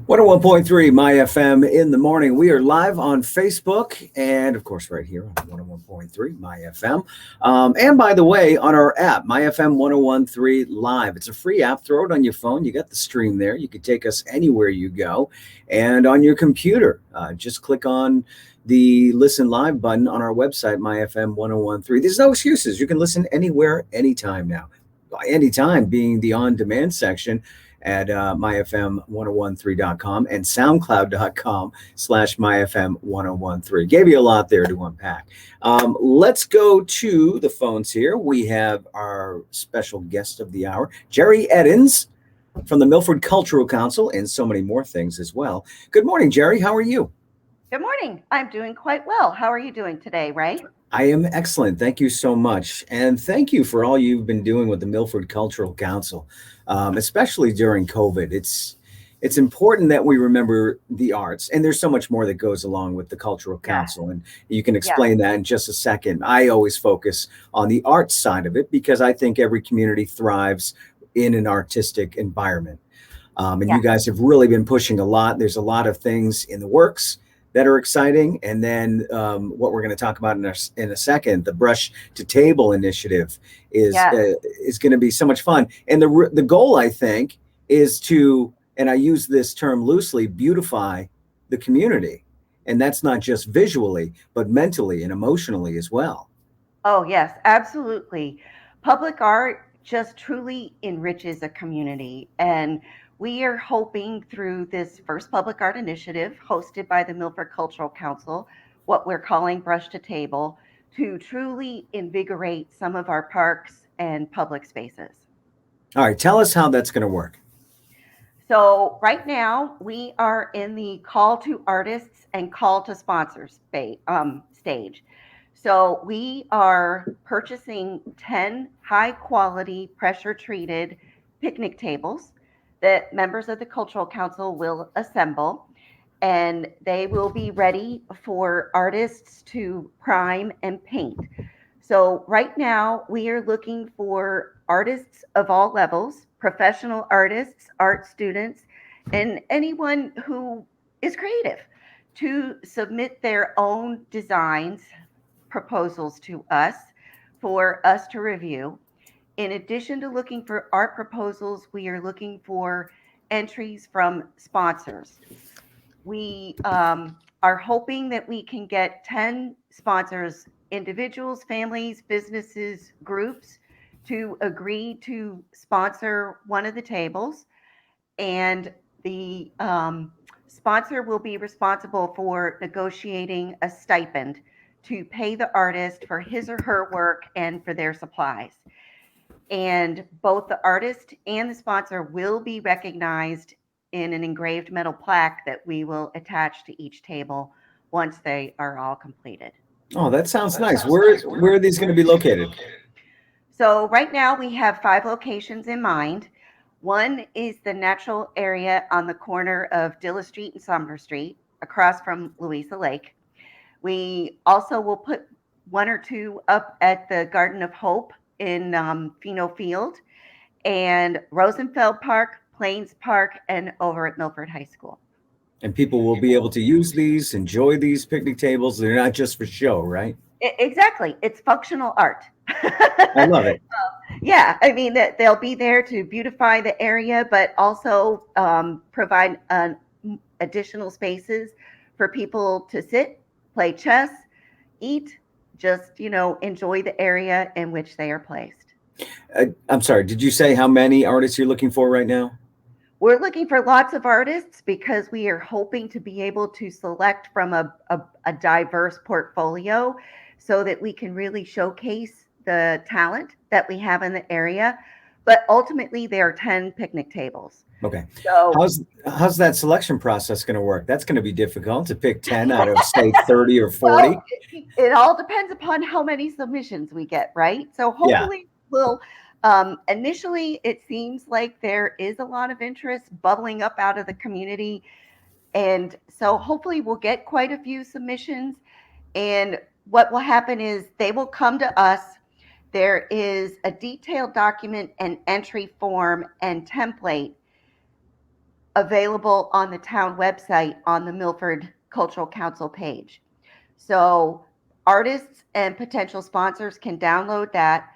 101.3 MyFM in the morning. We are live on Facebook and, of course, right here on 101.3 MyFM. And by the way, on our app, MyFM 1013 Live. It's a free app. Throw it on your phone. You got the stream there. You can take us anywhere you go. And on your computer, just click on the Listen Live button on our website, MyFM 1013. There's no excuses. You can listen anywhere, anytime now. By anytime being the on-demand section at myfm1013.com and soundcloud.com/myfm1013. Gave you a lot there to unpack. Let's go to the phones here. We have our special guest of the hour, Geri Eddins from the Milford Cultural Council, and so many more things as well. Good morning, Geri. How are you? Good morning. I'm doing quite well. How are you doing today, Ray? I am excellent. Thank you so much. And thank you for all you've been doing with the Milford Cultural Council, especially during COVID. It's important that we remember the arts. And there's so much more that goes along with the Cultural Council. And you can explain that in just a second. I always focus on the arts side of it because I think every community thrives in an artistic environment. And you guys have really been pushing a lot. There's a lot of things in the works that are exciting. And then what we're going to talk about in a second, the Brush to Table initiative is going to be so much fun. And the goal, I think, is to, and I use this term loosely, beautify the community. And that's not just visually, but mentally and emotionally as well. Oh, yes, absolutely. Public art just truly enriches a community. And we are hoping through this first public art initiative hosted by the Milford Cultural Council, what we're calling Brush to Table, to truly invigorate some of our parks and public spaces. All right, tell us how that's going to work. So right now we are in the call to artists and call to sponsors stage. So we are purchasing 10 high quality pressure treated picnic tables that members of the Cultural Council will assemble, and they will be ready for artists to prime and paint. So right now we are looking for artists of all levels, professional artists, art students, and anyone who is creative to submit their own designs, proposals to us for us to review. In addition to looking for art proposals, we are looking for entries from sponsors. We are hoping that we can get 10 sponsors, individuals, families, businesses, groups, to agree to sponsor one of the tables. And the sponsor will be responsible for negotiating a stipend to pay the artist for his or her work and for their supplies. And both the artist and the sponsor will be recognized in an engraved metal plaque that we will attach to each table once they are all completed. Oh, that sounds nice. Where are these going to be located? So right now we have 5 locations in mind. One is the natural area on the corner of Dilla Street and Sumner Street, across from Louisa Lake. We also will put 1 or 2 up at the Garden of Hope in Pheno Field, and Rosenfeld Park, Plains Park, and over at Milford High School. And people will be able to use these, enjoy these picnic tables. They're not just for show, right? Exactly. It's functional art. I love it. Yeah, I mean, that they'll be there to beautify the area, but also provide additional spaces for people to sit, play chess, eat, just, enjoy the area in which they are placed. I'm sorry, did you say how many artists you're looking for right now? We're looking for lots of artists because we are hoping to be able to select from a diverse portfolio so that we can really showcase the talent that we have in the area. But ultimately, there are 10 picnic tables. Okay. So how's that selection process going to work? That's going to be difficult to pick 10 out of, say, 30 or 40. Well, it all depends upon how many submissions we get, right? So hopefully we'll initially, it seems like there is a lot of interest bubbling up out of the community. And so hopefully we'll get quite a few submissions. And what will happen is they will come to us. There is a detailed document and entry form and template available on the town website on the Milford Cultural Council page. So artists and potential sponsors can download that,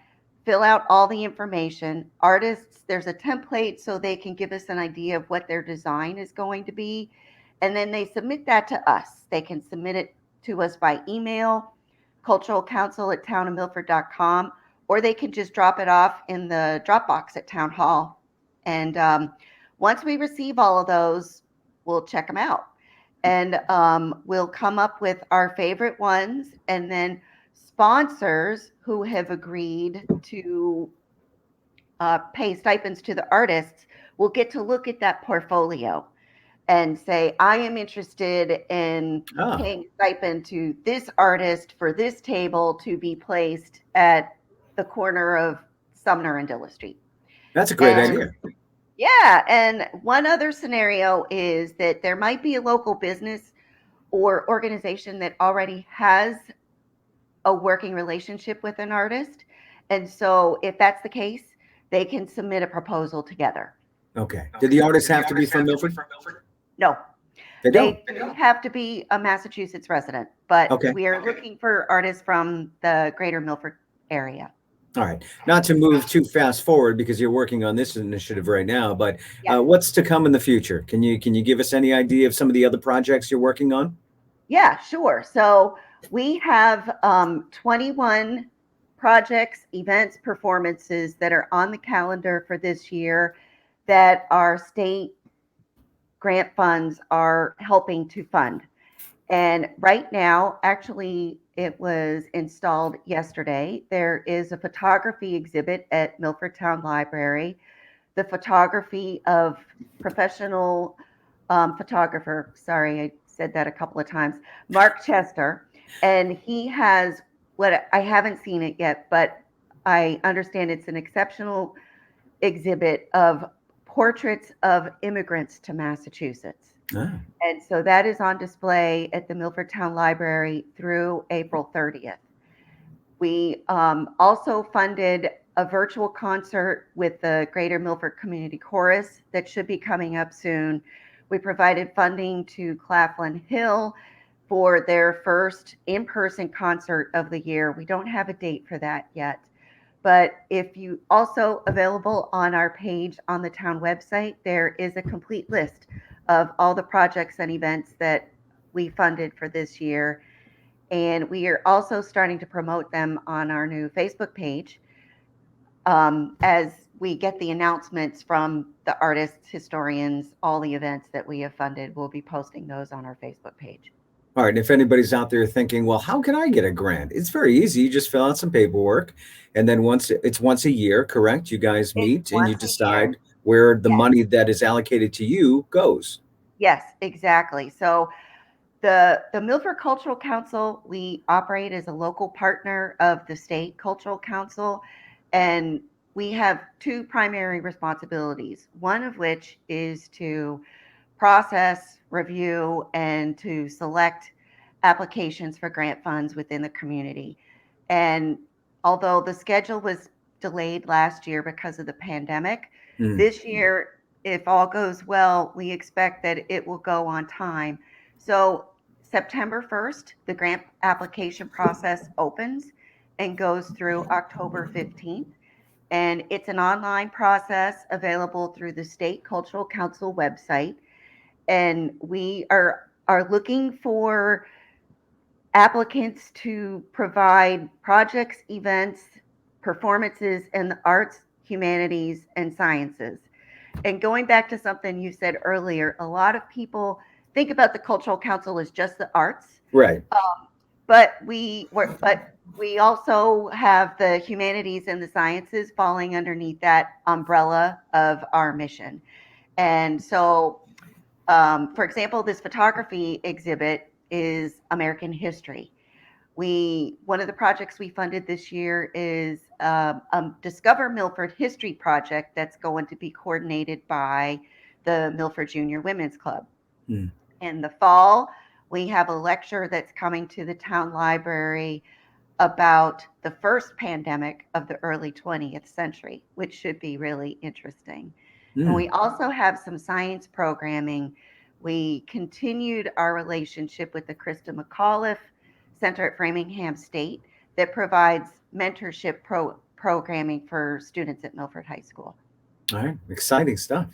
fill out all the information. Artists, there's a template so they can give us an idea of what their design is going to be. And then they submit that to us. They can submit it to us by email, culturalcouncil@townofmilford.com, or they can just drop it off in the Dropbox at Town Hall. And once we receive all of those, we'll check them out. And we'll come up with our favorite ones, and then sponsors who have agreed to pay stipends to the artists will get to look at that portfolio and say, I am interested in paying stipend to this artist for this table to be placed at the corner of Sumner and Dilla Street. That's a great idea. Yeah, and one other scenario is that there might be a local business or organization that already has a working relationship with an artist. And so if that's the case, they can submit a proposal together. Okay. Did the artists have to be from Milford? No. They don't have to be a Massachusetts resident, but we are looking for artists from the greater Milford area. All right. Not to move too fast forward because you're working on this initiative right now, but what's to come in the future? Can you give us any idea of some of the other projects you're working on? Yeah, sure. So we have 21 projects, events, performances that are on the calendar for this year that our state grant funds are helping to fund. And right now, actually, it was installed yesterday. There is a photography exhibit at Milford Town Library. The photography of professional photographer, sorry, I said that a couple of times, Mark Chester. And he has what I haven't seen it yet, but I understand it's an exceptional exhibit of portraits of immigrants to Massachusetts. And so that is on display at the Milford Town Library through April 30th. We also funded a virtual concert with the Greater Milford Community Chorus that should be coming up soon. We provided funding to Claflin Hill for their first in-person concert of the year. We don't have a date for that yet. But if you also available on our page on the town website, there is a complete list of all the projects and events that we funded for this year. And we are also starting to promote them on our new Facebook page. As we get the announcements from the artists, historians, all the events that we have funded, we'll be posting those on our Facebook page. All right. And if anybody's out there thinking, well, how can I get a grant? It's very easy. You just fill out some paperwork. And then once a year, correct? You guys meet and you decide where the money that is allocated to you goes. Yes, exactly. So the Milford Cultural Council, we operate as a local partner of the State Cultural Council, and we have two primary responsibilities, one of which is to process, review, and to select applications for grant funds within the community. And although the schedule was delayed last year because of the pandemic, this year, if all goes well, we expect that it will go on time. So September 1st, the grant application process opens and goes through October 15th. And it's an online process available through the State Cultural Council website. And we are looking for applicants to provide projects, events, performances in the arts, humanities, and sciences. And going back to something you said earlier, a lot of people think about the Cultural Council as just the arts. Right. But we also have the humanities and the sciences falling underneath that umbrella of our mission. And so, for example, this photography exhibit is American history. One of the projects we funded this year is Discover Milford History Project that's going to be coordinated by the Milford Junior Women's Club. In the fall, we have a lecture that's coming to the town library about the first pandemic of the early 20th century, which should be really interesting. And Mm. we also have some science programming. We continued our relationship with the Krista McAuliffe Center at Framingham State that provides mentorship programming for students at Milford High School. All right. Exciting stuff.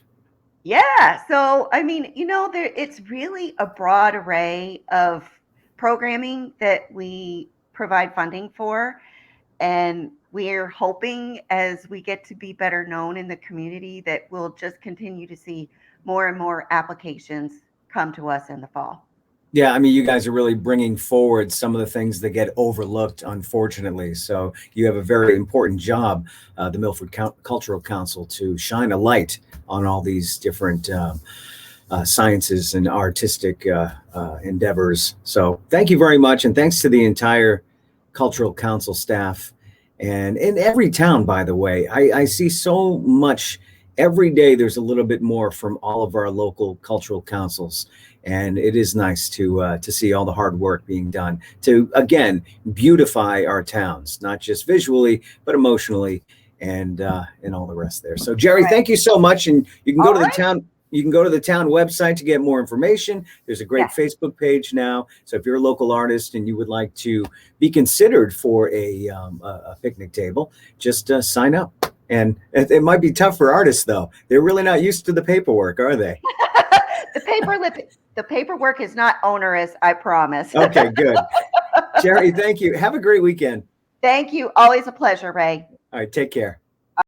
Yeah, so I mean, it's really a broad array of programming that we provide funding for. And we're hoping as we get to be better known in the community that we'll just continue to see more and more applications come to us in the fall. Yeah, I mean, you guys are really bringing forward some of the things that get overlooked, unfortunately. So you have a very important job, the Milford Cultural Council, to shine a light on all these different sciences and artistic endeavors. So thank you very much, and thanks to the entire Cultural Council staff. And in every town, by the way, I see so much every day. There's a little bit more from all of our local cultural councils. And it is nice to see all the hard work being done to, again, beautify our towns, not just visually, but emotionally, and all the rest there. So, Geri, Right. thank you so much. And you can go All to the right. town. You can go to the town website to get more information. There's a great Yes. Facebook page now. So if you're a local artist and you would like to be considered for a picnic table, just sign up. And it might be tough for artists, though. They're really not used to the paperwork, are they? The paperwork is not onerous, I promise. Okay, good. Geri, thank you. Have a great weekend. Thank you. Always a pleasure, Ray. All right, take care.